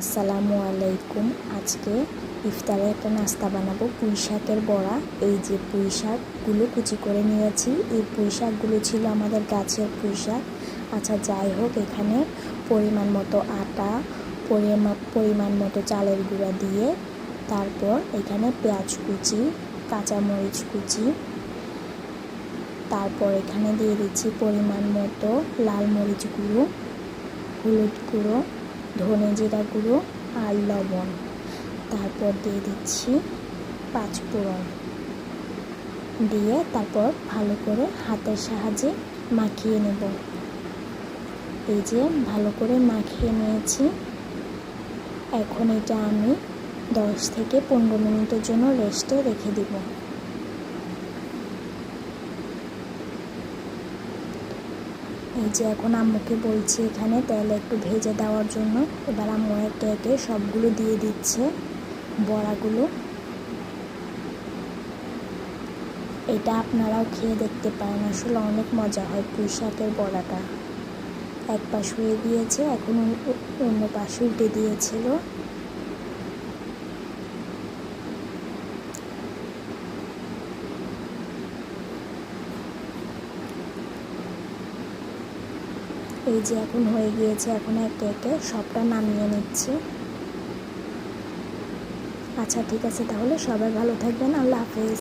আসসালামু আলাইকুম। আজকে ইফতারে একটা নাস্তা বানাবো, পুঁই শাকের বড়া। এই যে পুঁই শাকগুলো কুচি করে নিয়েছি। এই পুঁই শাকগুলো ছিল আমাদের গাছের পুঁই শাক। আচ্ছা, যাই হোক, এখানে পরিমাণ মতো আটা, পরিমাণ মতো চালের গুঁড়া দিয়ে, তারপর এখানে পেঁয়াজ কুচি, কাঁচামরিচ কুচি, তারপর এখানে দিয়ে দিচ্ছি পরিমাণ মতো লাল মরিচ গুঁড়ো, হলুদ গুঁড়ো, ধনে জিরা গুঁড়ো আর লবণ। তারপর দিয়ে দিচ্ছি পাঁচফোড়ন দিয়ে তারপর ভালো করে হাতের সাহায্যে মাখিয়ে নেব। এই যে ভালো করে মাখিয়ে নিয়েছি। এখন এটা আমি 10 থেকে 15 মিনিটের জন্য রেস্টে রেখে দিব। এই যে এখন আম্মুকে বলছি এখানে তেল একটু ভেজে দেওয়ার জন্য। এবার আম্মু একে একে সবগুলো দিয়ে দিচ্ছে বড়াগুলো। এটা আপনারাও খেয়ে দেখতে পারেন, আসলে অনেক মজা হয় পুঁই শাকের বড়াটা। এক পাশ হয়ে গিয়েছে, এখন অন্য পাশে উল্টে দিয়েছিল। এই যে এখন হয়ে গিয়েছে, এখন একে একে সবটা নামিয়ে নিচ্ছি। আচ্ছা, ঠিক আছে, তাহলে সবাই ভালো থাকবেন। আল্লাহ হাফেজ।